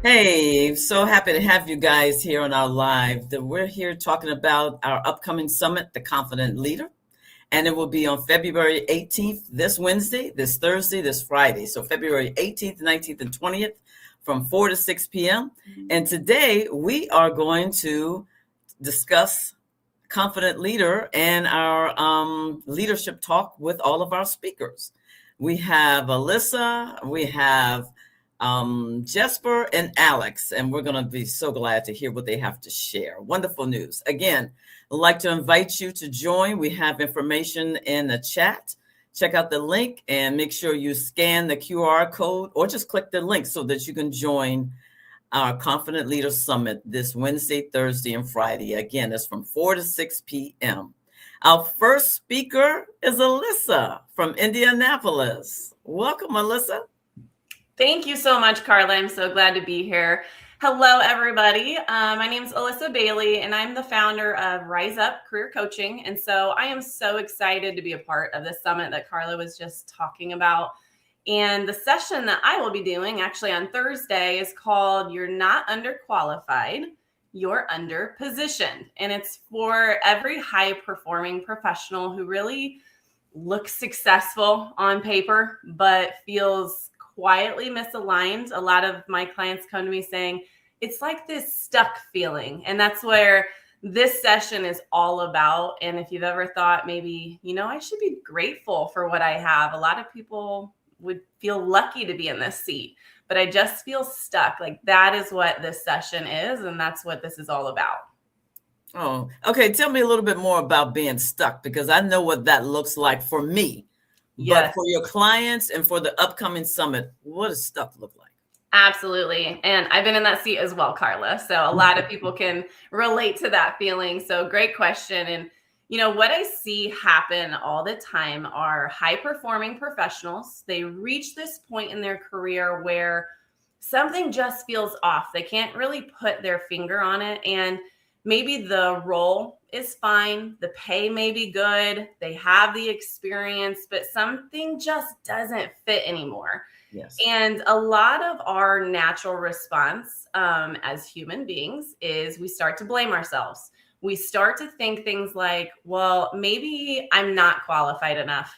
Hey, so happy to have you guys here on our live. We're here talking about our upcoming summit, The Confident Leader, and it will be on February 18th, this Wednesday, this Thursday, this Friday. So February 18th, 19th, and 20th from 4 to 6 p.m. And today we are going to discuss Confident Leader and our leadership talk with all of our speakers. We have Alyssa, we have Jesper and Alex, and we're going to be so glad to hear what they have to share. Wonderful news. Again, I'd like to invite you to join. We have information in the chat. Check out the link and make sure you scan the QR code or just click the link so that you can join our Confident Leader Summit this Wednesday, Thursday, and Friday. Again, it's from 4 to 6 p.m. Our first speaker is Alyssa from Indianapolis. Welcome, Alyssa. Thank you so much, Carla. I'm so glad to be here. Hello, everybody. My name is Alyssa Bailey, and I'm the founder of Rise Up Career Coaching. And so I am so excited to be a part of this summit that Carla was just talking about. And the session that I will be doing actually on Thursday is called You're Not Underqualified, You're Underpositioned. And it's for every high-performing professional who really looks successful on paper, but feels quietly misaligned. A lot of my clients come to me saying, it's like this stuck feeling. And that's where this session is all about. And if you've ever thought maybe, I should be grateful for what I have. A lot of people would feel lucky to be in this seat, but I just feel stuck. Like that is what this session is. And that's what this is all about. Oh, okay. Tell me a little bit more about being stuck, because I know what that looks like for me. Yes. But for your clients and for the upcoming summit, what does stuck look like? Absolutely. And I've been in that seat as well, Carla. So a lot of people can relate to that feeling. So great question. And what I see happen all the time are high-performing professionals. They reach this point in their career where something just feels off. They can't really put their finger on it. And maybe the role is fine. The pay may be good. They have the experience, but something just doesn't fit anymore. Yes. And a lot of our natural response as human beings is we start to blame ourselves. We start to think things like, well, maybe I'm not qualified enough.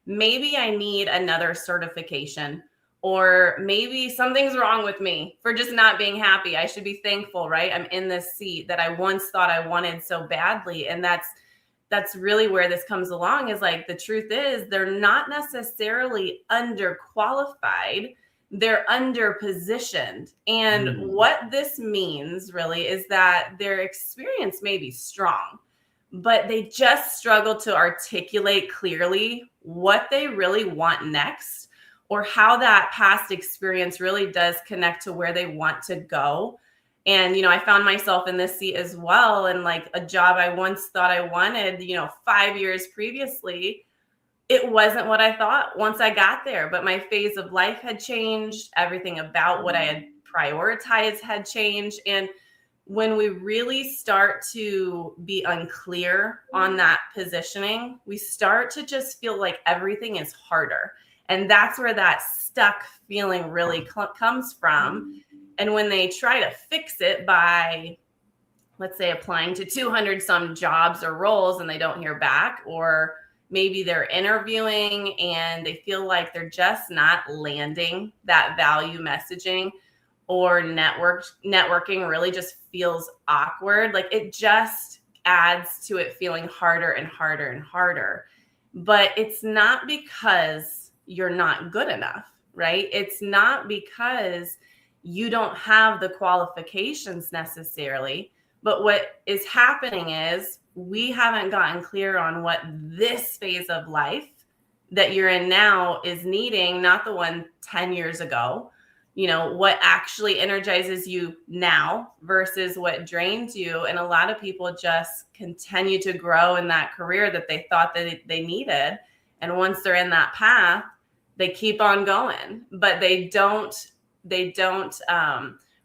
Maybe I need another certification, or maybe something's wrong with me for just not being happy. I should be thankful, right? I'm in this seat that I once thought I wanted so badly. And that's really where this comes along, is like, the truth is they're not necessarily underqualified. They're underpositioned. And what this means really is that their experience may be strong, but they just struggle to articulate clearly what they really want next, or how that past experience really does connect to where they want to go. And, I found myself in this seat as well. And like a job I once thought I wanted, 5 years previously, it wasn't what I thought once I got there. But my phase of life had changed. Everything about what I had prioritized had changed. And when we really start to be unclear on that positioning, we start to just feel like everything is harder. And that's where that stuck feeling really comes from. And when they try to fix it by, let's say, applying to 200 some jobs or roles and they don't hear back, or maybe they're interviewing and they feel like they're just not landing that value messaging, or networking really just feels awkward. Like it just adds to it feeling harder and harder and harder. But it's not because you're not good enough, right? It's not because you don't have the qualifications necessarily. But what is happening is we haven't gotten clear on what this phase of life that you're in now is needing, not the one 10 years ago. What actually energizes you now versus what drains you. And a lot of people just continue to grow in that career that they thought that they needed. And once they're in that path, they keep on going, but they don't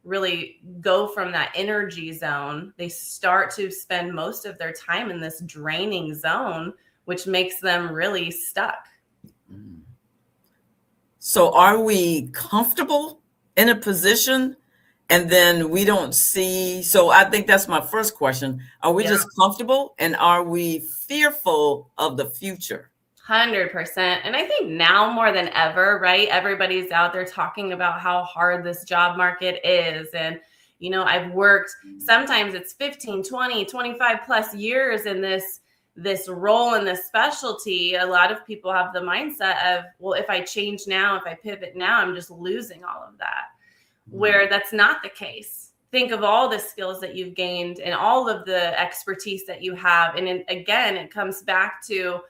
really go from that energy zone. They start to spend most of their time in this draining zone, which makes them really stuck. So are we comfortable in a position and then we don't see. So I think that's my first question. Are we Yeah. just comfortable, and are we fearful of the future? 100%. And I think now more than ever, right? Everybody's out there talking about how hard this job market is. And, I've worked, sometimes it's 15, 20, 25 plus years in this role in this specialty. A lot of people have the mindset of, well, if I change now, if I pivot now, I'm just losing all of that. Where that's not the case. Think of all the skills that you've gained and all of the expertise that you have. And again, it comes back to,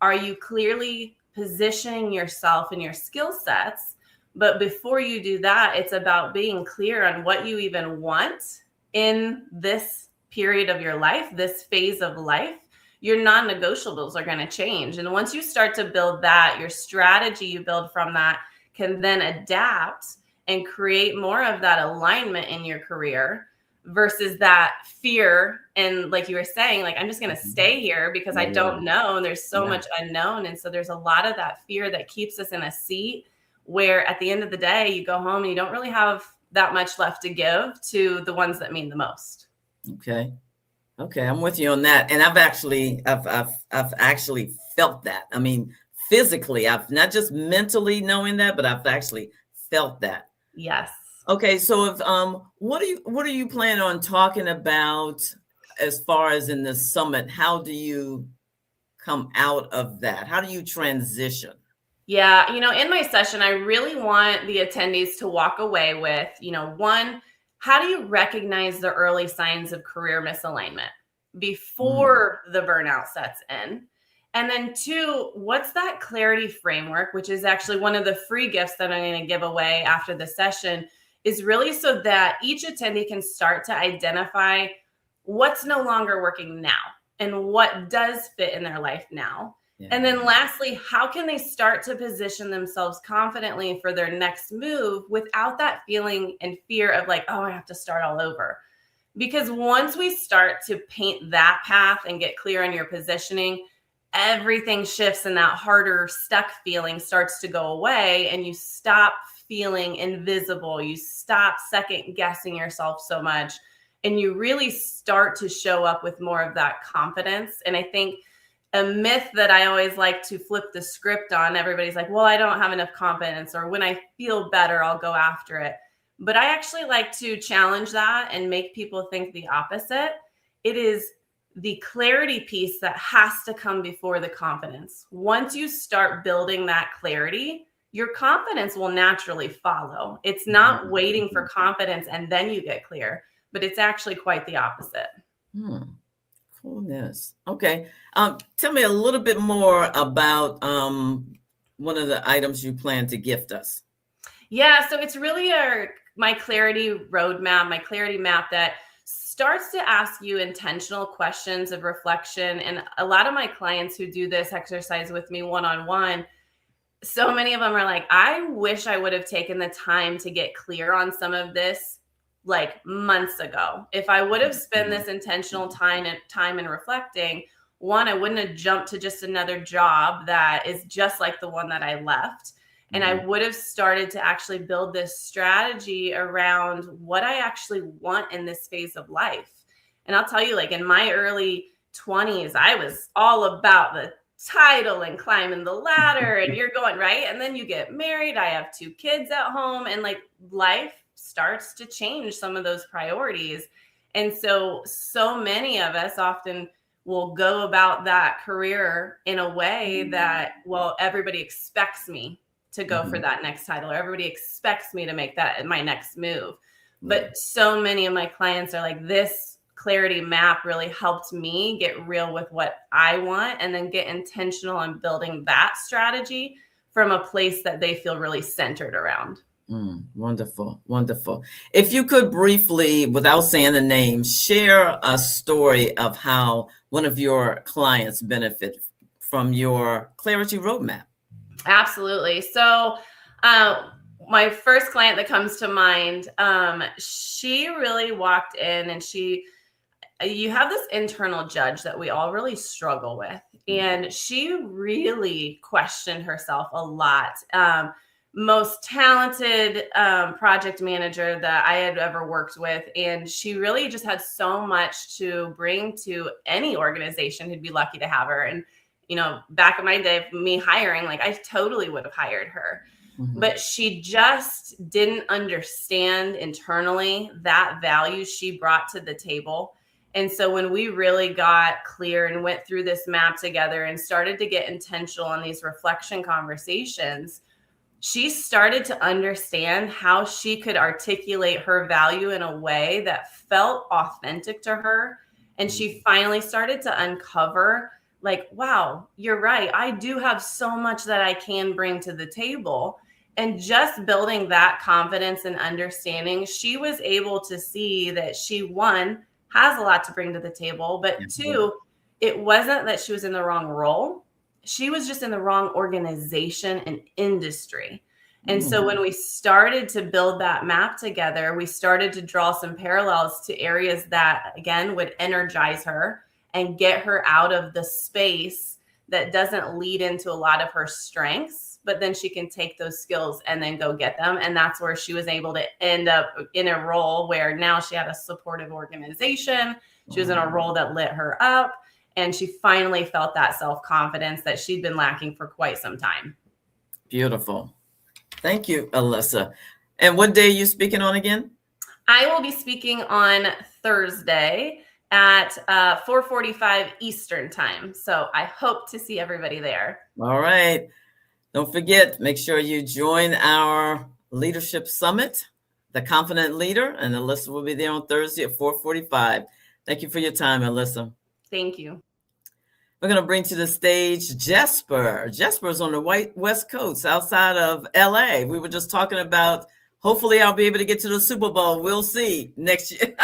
are you clearly positioning yourself and your skill sets? But before you do that, it's about being clear on what you even want in this period of your life, this phase of life. Your non-negotiables are going to change. And once you start to build that, your strategy you build from that can then adapt and create more of that alignment in your career versus that fear. And like you were saying, like, I'm just going to stay here because I don't know. And there's so much unknown. And so there's a lot of that fear that keeps us in a seat where at the end of the day, you go home and you don't really have that much left to give to the ones that mean the most. Okay. I'm with you on that. And I've actually felt that. I mean, physically, I've not just mentally knowing that, but I've actually felt that. Yes. Okay, so if what are you planning on talking about as far as in the summit? How do you come out of that? How do you transition? Yeah, in my session, I really want the attendees to walk away with, one, how do you recognize the early signs of career misalignment before the burnout sets in? And then two, what's that clarity framework, which is actually one of the free gifts that I'm going to give away after the session, is really so that each attendee can start to identify what's no longer working now and what does fit in their life now. Yeah. And then lastly, how can they start to position themselves confidently for their next move without that feeling and fear of like, oh, I have to start all over? Because once we start to paint that path and get clear on your positioning, everything shifts and that harder stuck feeling starts to go away and you stop feeling invisible. You stop second guessing yourself so much and you really start to show up with more of that confidence. And I think a myth that I always like to flip the script on, everybody's like, well, I don't have enough confidence, or when I feel better, I'll go after it. But I actually like to challenge that and make people think the opposite. It is the clarity piece that has to come before the confidence. Once you start building that clarity, your confidence will naturally follow. It's not waiting for confidence and then you get clear, but it's actually quite the opposite. Coolness. Okay. Tell me a little bit more about one of the items you plan to gift us. Yeah, so it's really my clarity roadmap, my clarity map that starts to ask you intentional questions of reflection. And a lot of my clients who do this exercise with me one-on-one, so many of them are like, I wish I would have taken the time to get clear on some of this like months ago. If I would have spent this intentional time and reflecting, one, I wouldn't have jumped to just another job that is just like the one that I left. And I would have started to actually build this strategy around what I actually want in this phase of life. And I'll tell you, like in my early 20s, I was all about the title and climbing the ladder and you're going right. And then you get married. I have 2 kids at home and like life starts to change some of those priorities. And so many of us often will go about that career in a way that, well, everybody expects me to go for that next title, or everybody expects me to make that my next move. But so many of my clients are like, this clarity map really helped me get real with what I want and then get intentional on building that strategy from a place that they feel really centered around. Wonderful. If you could briefly, without saying the name, share a story of how one of your clients benefit from your clarity roadmap. Absolutely. So my first client that comes to mind, she really walked in and you have this internal judge that we all really struggle with. And she really questioned herself a lot. most talented project manager that I had ever worked with. And she really just had so much to bring to any organization who'd be lucky to have her. And, back in my day, me hiring, like I totally would have hired her. Mm-hmm. But she just didn't understand internally that value she brought to the table. And so when we really got clear and went through this map together and started to get intentional in these reflection conversations, she started to understand how she could articulate her value in a way that felt authentic to her. And she finally started to uncover, like, wow, you're right. I do have so much that I can bring to the table. And just building that confidence and understanding, she was able to see that she, one, has a lot to bring to the table, but two, it wasn't that she was in the wrong role. She was just in the wrong organization and industry. And so when we started to build that map together, we started to draw some parallels to areas that, again, would energize her and get her out of the space that doesn't lead into a lot of her strengths, but then she can take those skills and then go get them. And that's where she was able to end up in a role where now she had a supportive organization. She was in a role that lit her up. And she finally felt that self-confidence that she'd been lacking for quite some time. Beautiful. Thank you, Alyssa. And what day are you speaking on again? I will be speaking on Thursday at 4:45 Eastern time. So I hope to see everybody there. All right. Don't forget, make sure you join our Leadership Summit, The Confident Leader, and Alyssa will be there on Thursday at 4:45. Thank you for your time, Alyssa. Thank you. We're going to bring to the stage Jesper. Jesper's on the West Coast outside of LA. We were just talking about, hopefully I'll be able to get to the Super Bowl. We'll see next year.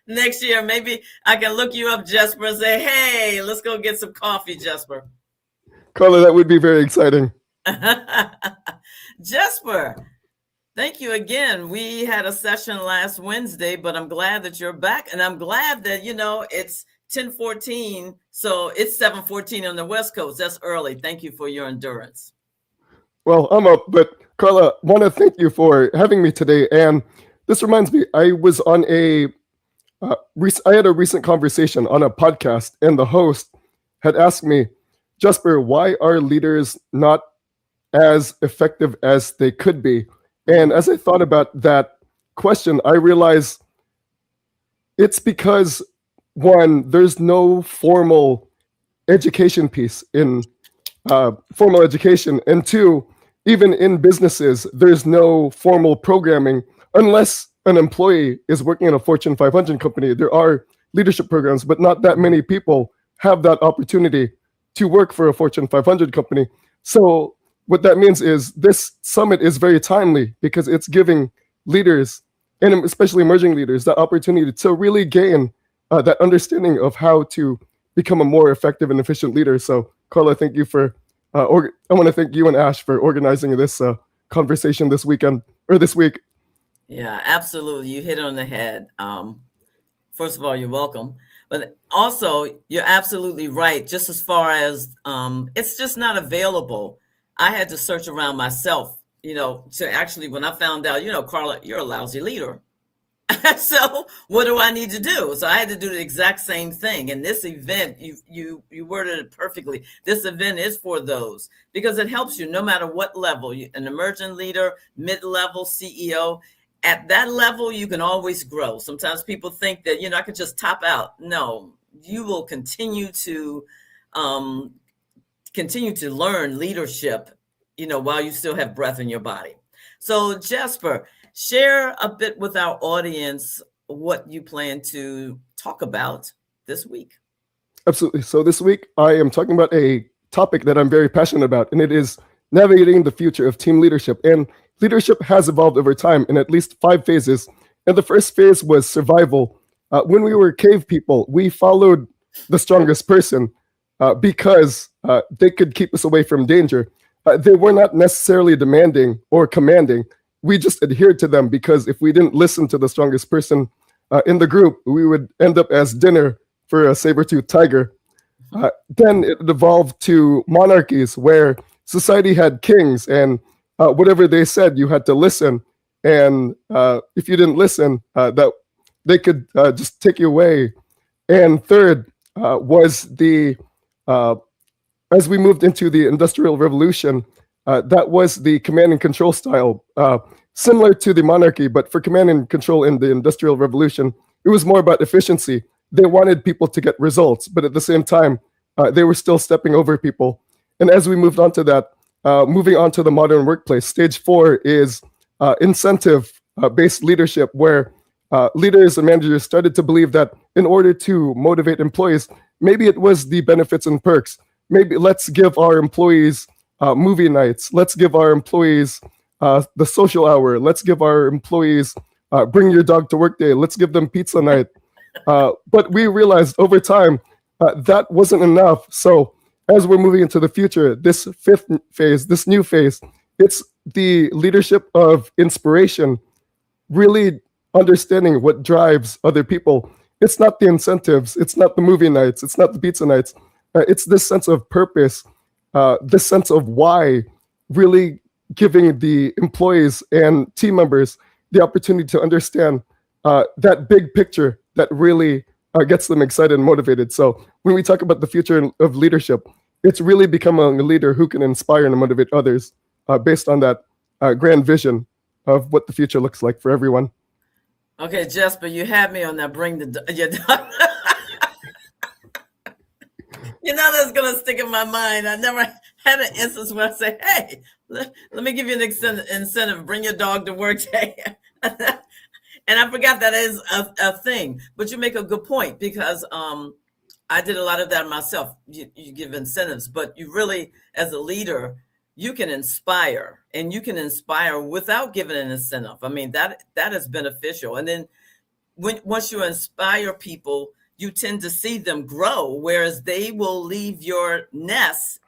Next year, maybe I can look you up, Jesper, and say, hey, let's go get some coffee, Jesper. Carla, that would be very exciting. Jesper, thank you again. We had a session last Wednesday, but I'm glad that you're back. And I'm glad that, it's 10:14, so it's 7:14 on the West Coast. That's early. Thank you for your endurance. Well, I'm up, but Carla, want to thank you for having me today. And this reminds me, I was on I had a recent conversation on a podcast, and the host had asked me, Jesper, why are leaders not as effective as they could be? And as I thought about that question, I realized it's because, one, there's no formal education piece in formal education. And two, even in businesses, there's no formal programming. Unless an employee is working in a Fortune 500 company, there are leadership programs, but not that many people have that opportunity to work for a Fortune 500 company. So what that means is this summit is very timely because it's giving leaders, and especially emerging leaders, the opportunity to really gain that understanding of how to become a more effective and efficient leader. So Carla, thank you for, I want to thank you and Ash for organizing this conversation this week. Yeah, absolutely. You hit it on the head. First of all, you're welcome. But also, you're absolutely right. Just as far as it's just not available. I had to search around myself, to actually, when I found out, Carla, you're a lousy leader. So what do I need to do? So I had to do the exact same thing. And this event, you worded it perfectly. This event is for those because it helps you no matter what level, an emerging leader, mid-level, CEO. At that level, you can always grow. Sometimes people think that, I could just top out. No, you will continue to learn leadership, while you still have breath in your body. So Jesper, share a bit with our audience what you plan to talk about this week. Absolutely. So this week, I am talking about a topic that I'm very passionate about, and it is navigating the future of team leadership. And leadership has evolved over time in at least 5 phases. And the first phase was survival. When we were cave people, we followed the strongest person because they could keep us away from danger. They were not necessarily demanding or commanding. We just adhered to them because if we didn't listen to the strongest person in the group, we would end up as dinner for a saber-toothed tiger. Then it evolved to monarchies where society had kings and whatever they said, you had to listen. And if you didn't listen, that they could just take you away. And third was as we moved into the Industrial Revolution, that was the command and control style, similar to the monarchy, but for command and control in the Industrial Revolution, it was more about efficiency. They wanted people to get results, but at the same time, they were still stepping over people. And as we moved on to that, moving on to the modern workplace, stage 4 is incentive-based leadership, where leaders and managers started to believe that in order to motivate employees, maybe it was the benefits and perks. Maybe let's give our employees movie nights. Let's give our employees the social hour. Let's give our employees bring your dog to work day. Let's give them pizza night. But we realized over time that wasn't enough. So as we're moving into the future, this 5th phase, this new phase, it's the leadership of inspiration, really understanding what drives other people. It's not the incentives. It's not the movie nights. It's not the pizza nights. It's this sense of purpose, this sense of why, really giving the employees and team members the opportunity to understand that big picture that really gets them excited and motivated. So when we talk about the future of leadership, it's really becoming a leader who can inspire and motivate others based on that grand vision of what the future looks like for everyone. Okay, Jesper, you had me on that. Bring your dog. You know that's gonna stick in my mind. I never had an instance where I say, "Hey, let me give you an incentive. Bring your dog to work day." And I forgot that is a thing. But you make a good point, because I did a lot of that myself. You give incentives, but you really, as a leader, you can inspire, and you can inspire without giving an incentive. I mean, that is beneficial. And then once you inspire people, you tend to see them grow, whereas they will leave your nest,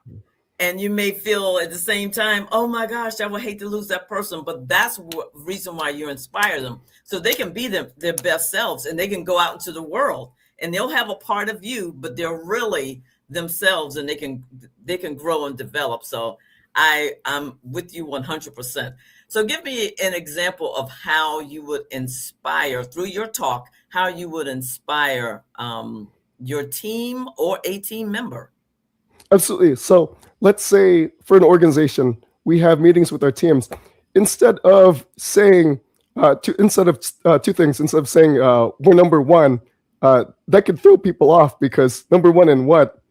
and you may feel at the same time, oh my gosh, I would hate to lose that person. But that's the reason why you inspire them, so they can be their best selves, and they can go out into the world, and they'll have a part of you, but they're really themselves, and they can grow and develop. So I'm with you 100%. So give me an example of how you would inspire, through your talk, how you would inspire your team or a team member. Absolutely. So let's say for an organization, we have meetings with our teams. Instead of saying two things, instead of saying we're number one, that could throw people off, because number one in what?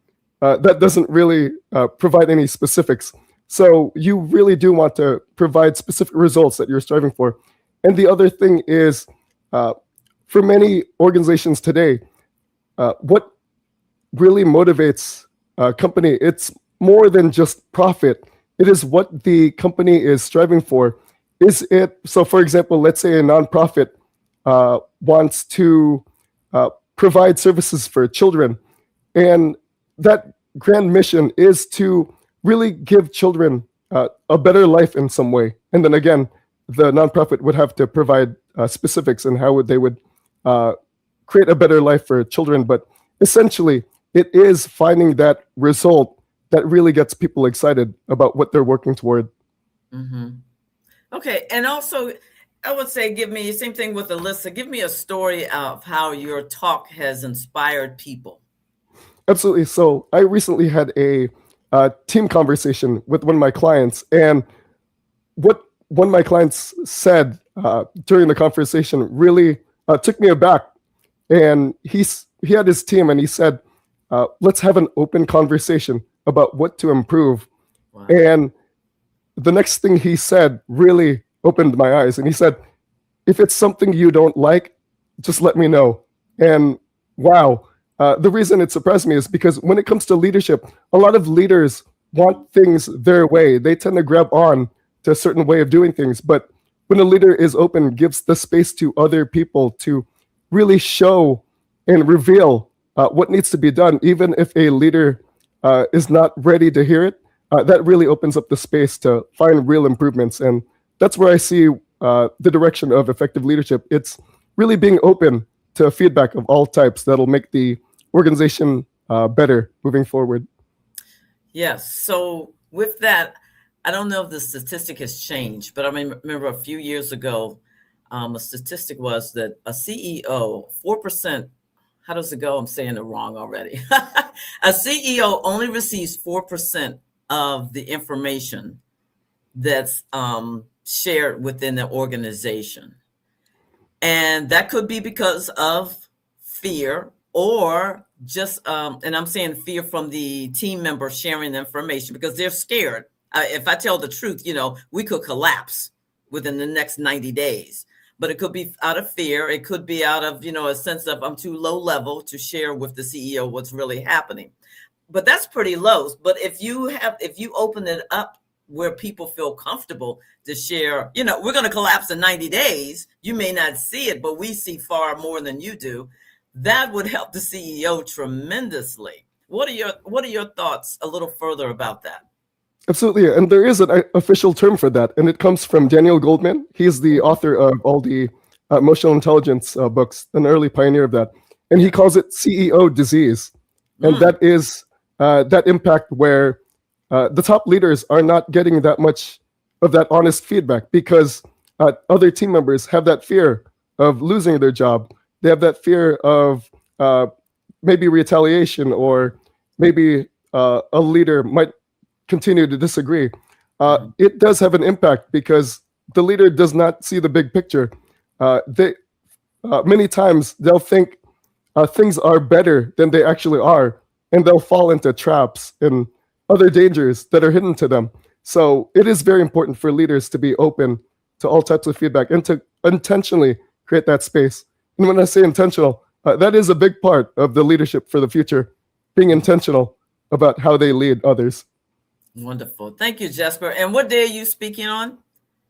That doesn't really provide any specifics. So you really do want to provide specific results that you're striving for. And the other thing is, for many organizations today, what really motivates a company, it's more than just profit. It is what the company is striving for. So for example, let's say a nonprofit wants to provide services for children, and that grand mission is to really give children a better life in some way. And then again, the nonprofit would have to provide specifics and how they would create a better life for children. But essentially, it is finding that result that really gets people excited about what they're working toward. Mm-hmm. Okay. And also, I would say, give me, same thing with Alyssa, give me a story of how your talk has inspired people. Absolutely. So I recently had a team conversation with one of my clients, and what one of my clients said during the conversation really took me aback. And he had his team, and he said, let's have an open conversation about what to improve. Wow. And the next thing he said really opened my eyes. And he said, if it's something you don't like, just let me know. And wow. The reason it surprised me is because when it comes to leadership, a lot of leaders want things their way. They tend to grab on to a certain way of doing things. But when a leader is open, gives the space to other people to really show and reveal what needs to be done, even if a leader is not ready to hear it, that really opens up the space to find real improvements. And that's where I see the direction of effective leadership. It's really being open to feedback of all types that'll make the organization better moving forward. Yes. So with that, I don't know if the statistic has changed, but I remember a few years ago, a statistic was that a CEO, 4%, how does it go? I'm saying it wrong already. A CEO only receives 4% of the information that's shared within the organization. And that could be because of fear or just, and I'm saying fear from the team member sharing the information because they're scared. If I tell the truth, we could collapse within the next 90 days. But it could be out of fear. It could be out of, a sense of I'm too low level to share with the CEO what's really happening. But that's pretty low. But if you open it up where people feel comfortable to share, we're going to collapse in 90 days. You may not see it, but we see far more than you do. That would help the CEO tremendously. What are your thoughts a little further about that? Absolutely. And there is an official term for that. And it comes from Daniel Goldman. He's the author of all the emotional intelligence books, an early pioneer of that. And he calls it CEO disease. And that is that impact where the top leaders are not getting that much of that honest feedback because other team members have that fear of losing their job. They have that fear of maybe retaliation, or maybe a leader might continue to disagree. It does have an impact because the leader does not see the big picture. Many times they'll think things are better than they actually are, and they'll fall into traps and other dangers that are hidden to them. So it is very important for leaders to be open to all types of feedback and to intentionally create that space. And when I say intentional, that is a big part of the leadership for the future, being intentional about how they lead others. Wonderful. Thank you, Jesper. And what day are you speaking on?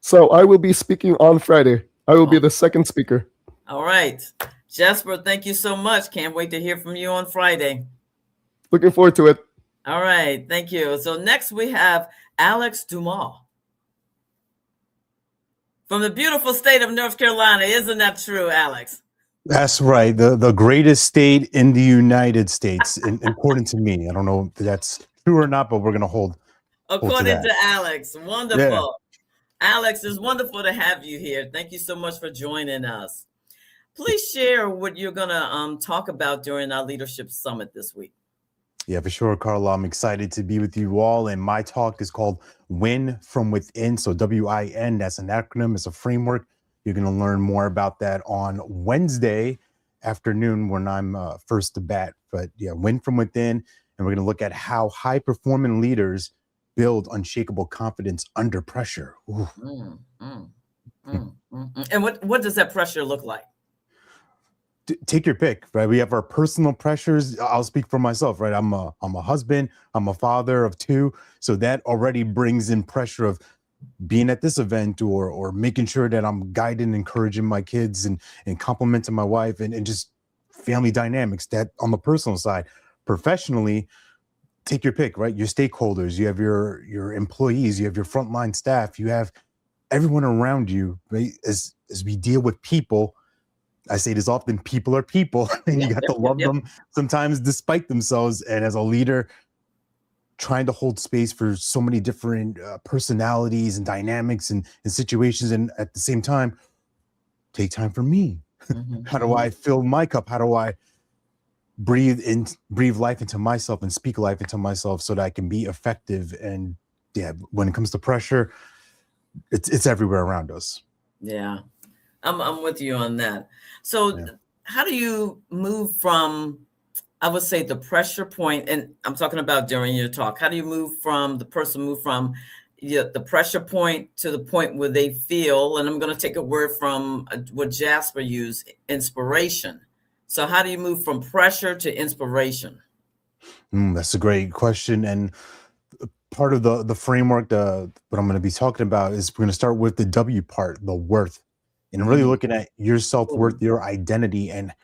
So I will be speaking on Friday. I will be the second speaker. All right. Jesper, thank you so much. Can't wait to hear from you on Friday. Looking forward to it. All right. Thank you. So next we have Alex Dumas from the beautiful state of North Carolina. Isn't that true, Alex? That's right. The greatest state in the United States, according to me. I don't know if that's true or not, but we're going to hold. According to Alex. Wonderful. Yeah. Alex, it's wonderful to have you here. Thank you so much for joining us. Please share what you're going to talk about during our Leadership Summit this week. Yeah, for sure, Carla. I'm excited to be with you all. And my talk is called Win from Within. So WIN, that's an acronym. It's a framework. You're going to learn more about that on Wednesday afternoon when I'm first to bat. But yeah, Win from Within. And we're going to look at how high-performing leaders build unshakable confidence under pressure. And what does that pressure look like? Take your pick, right? We have our personal pressures. I'll speak for myself, right? I'm a husband. I'm a father of two. So that already brings in pressure of being at this event or making sure that I'm guiding, encouraging my kids and complimenting my wife and just family dynamics. That on the personal side. Professionally, take your pick, right? Your stakeholders, you have your employees, you have your frontline staff, you have everyone around you, right? As we deal with people, I say this often, people are people, and you got to love them sometimes despite themselves. And as a leader, trying to hold space for so many different personalities and dynamics and situations, and at the same time, take time for me. How do I fill my cup? How do I breathe life into myself and speak life into myself so that I can be effective? And yeah, when it comes to pressure, it's everywhere around us. Yeah, I'm with you on that. So how do you move from, I would say, the pressure point, and I'm talking about during your talk, how do you move from the pressure point to the point where they feel, and I'm going to take a word from what Jasper used, inspiration. So how do you move from pressure to inspiration? That's a great question. And part of the framework, what I'm going to be talking about is we're going to start with the W part, the worth, and really looking at your self-worth, your identity, and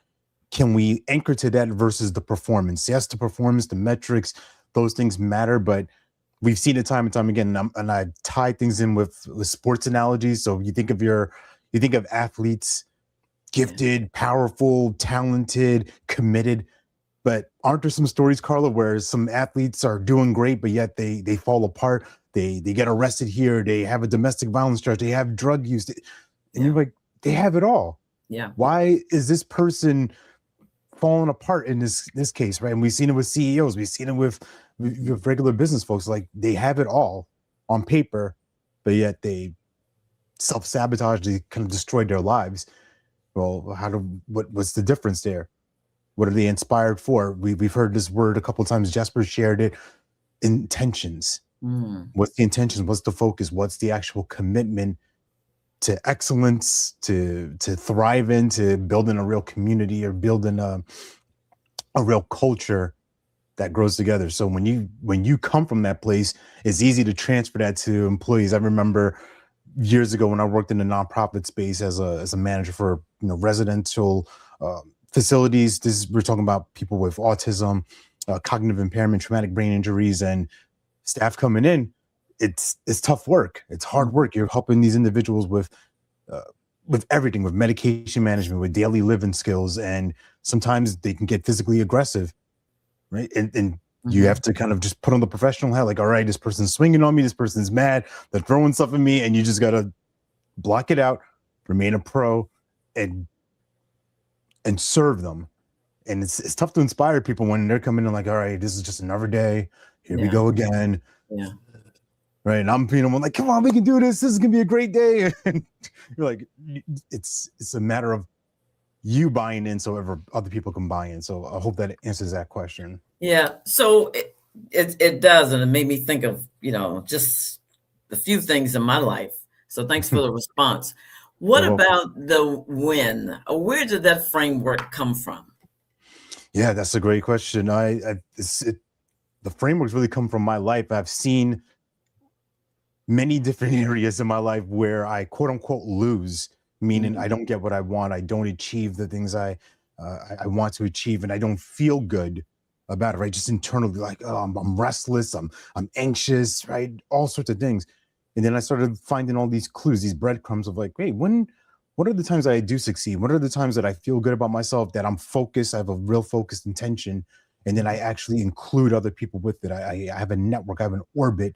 can we anchor to that versus the performance? Yes, the performance, the metrics, those things matter, but we've seen it time and time again. And I tie things in with sports analogies. So you think of athletes, gifted, powerful, talented, committed. But aren't there some stories, Carla, where some athletes are doing great, but yet they fall apart? they get arrested here, they have a domestic violence charge, they have drug use, and you're like, they have it all. Yeah. Why is this person falling apart in this case, right? And we've seen it with CEOs, we've seen it with regular business folks. Like, they have it all on paper, but yet they self-sabotage, they kind of destroyed their lives. Well, what's the difference there? What are they inspired for? We've heard this word a couple of times. Jesper shared it. Intentions. What's the intention? What's the focus? What's the actual commitment to excellence, to thriving, to building a real community or building a real culture that grows together? So when you come from that place, it's easy to transfer that to employees. I remember years ago when I worked in the nonprofit space as a manager for residential facilities. We're talking about people with autism, cognitive impairment, traumatic brain injuries, and staff coming in. It's tough work. It's hard work. You're helping these individuals with everything, with medication management, with daily living skills, and sometimes they can get physically aggressive, right? And you have to kind of just put on the professional hat, like, all right, this person's swinging on me, this person's mad, they're throwing stuff at me, and you just gotta block it out, remain a pro, and serve them. And it's tough to inspire people when they're coming in like, all right, this is just another day. Here we go again. Yeah. Right. And I'm like, come on, we can do this. This is gonna be a great day. And you're like, it's a matter of you buying in so other people can buy in. So I hope that answers that question. Yeah. So it does. And it made me think of, just a few things in my life. So thanks for the response. What about the win? Where did that framework come from? Yeah, that's a great question. The frameworks really come from my life. I've seen many different areas in my life where I quote unquote lose, meaning I don't get what I want. I don't achieve the things I want to achieve, and I don't feel good about it, right? Just internally, like, oh, I'm restless, I'm anxious, right? All sorts of things. And then I started finding all these clues, these breadcrumbs of like, hey, what are the times that I do succeed? What are the times that I feel good about myself, that I'm focused, I have a real focused intention, and then I actually include other people with it. I have a network, I have an orbit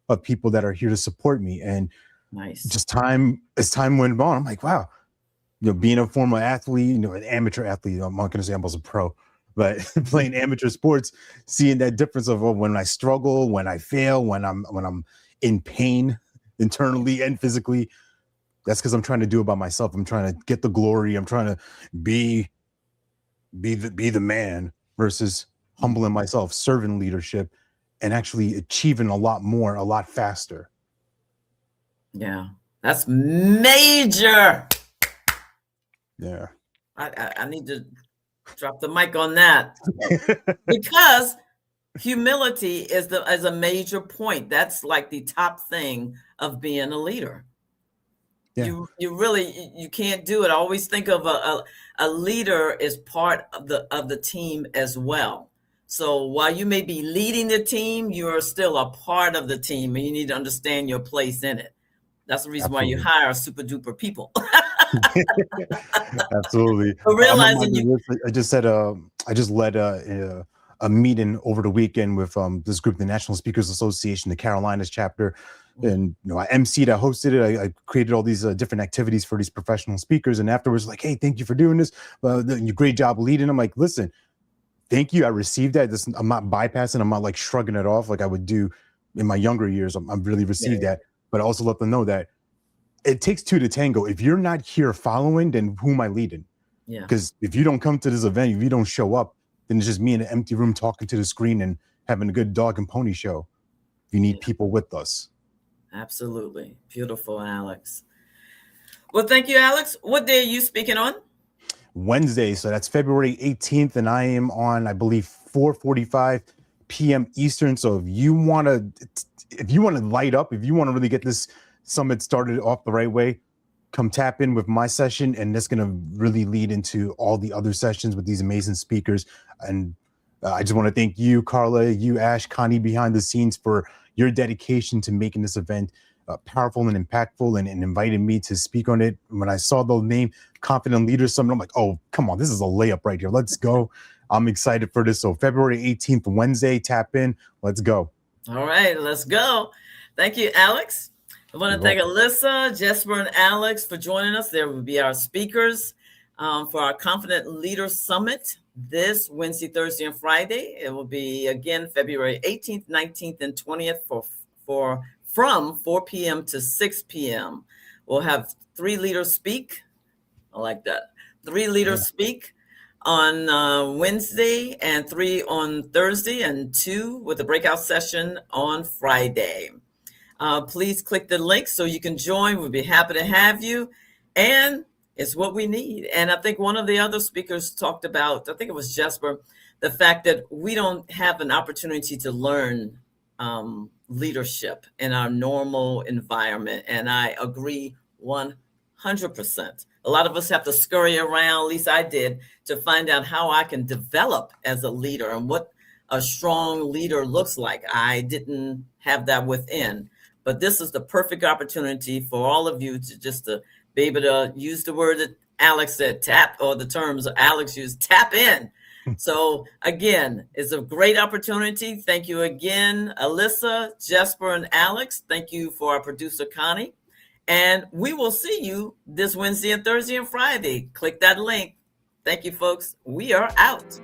of people that are here to support me. And nice. Just as time went on, I'm like, wow, being a former athlete, an amateur athlete, I'm not going to say I was a pro, but playing amateur sports, seeing that difference of when I struggle, when I fail, when I'm in pain internally and physically, that's because I'm trying to do it by myself. I'm trying to get the glory. I'm trying to be the man versus humbling myself, serving leadership, and actually achieving a lot more, a lot faster. Yeah, that's major. Yeah. I need to drop the mic on that because humility is a major point. That's like the top thing of being a leader. Yeah. You can't do it. I always think of a leader as part of the team as well. So while you may be leading the team, you are still a part of the team, and you need to understand your place in it. That's the reason why you hire super duper people. Absolutely. But realizing I just led a meeting over the weekend with this group, the National Speakers Association, the Carolinas chapter. And I emceed, I hosted it, I created all these different activities for these professional speakers. And afterwards, like, hey, thank you for doing this. Great job leading. I'm like, listen, thank you. I received that. I'm not bypassing. I'm not like shrugging it off like I would do in my younger years. I'm really received that. But I also let them know that it takes two to tango. If you're not here following, then who am I leading? Yeah. Because if you don't come to this event, if you don't show up, then it's just me in an empty room talking to the screen and having a good dog and pony show. You need people with us. Absolutely. Beautiful, Alex. Well, thank you, Alex. What day are you speaking on? Wednesday. So that's February 18th. And I am on, I believe, 4:45 p.m. Eastern. So if you want to light up, if you want to really get this summit started off the right way, come tap in with my session. And that's going to really lead into all the other sessions with these amazing speakers. And I just want to thank you, Carla, you, Ash, Connie, behind the scenes for your dedication to making this event powerful and impactful and inviting me to speak on it. When I saw the name Confident Leaders Summit, I'm like, oh, come on, this is a layup right here. Let's go. I'm excited for this. So February 18th, Wednesday, tap in. Let's go. All right, let's go. Thank you, Alex. I want to You're thank Alyssa, Jesper, and Alex for joining us. There will be our speakers for our Confident Leader Summit this Wednesday, Thursday, and Friday. It will be again February 18th, 19th, and 20th from 4 p.m. to 6 p.m. We'll have 3 leaders speak. I like that. 3 leaders speak on Wednesday and 3 on Thursday and 2 with a breakout session on Friday. Please click the link so you can join. We'll be happy to have you. And it's what we need. And I think one of the other speakers talked about, I think it was Jesper, the fact that we don't have an opportunity to learn leadership in our normal environment. And I agree 100%. A lot of us have to scurry around, at least I did, to find out how I can develop as a leader and what a strong leader looks like. I didn't have that within. But this is the perfect opportunity for all of you to be able to use the word that Alex said, tap, or the terms Alex used, tap in. So again, it's a great opportunity. Thank you again, Alyssa, Jesper, and Alex. Thank you for our producer, Connie. And we will see you this Wednesday and Thursday and Friday. Click that link. Thank you, folks. We are out.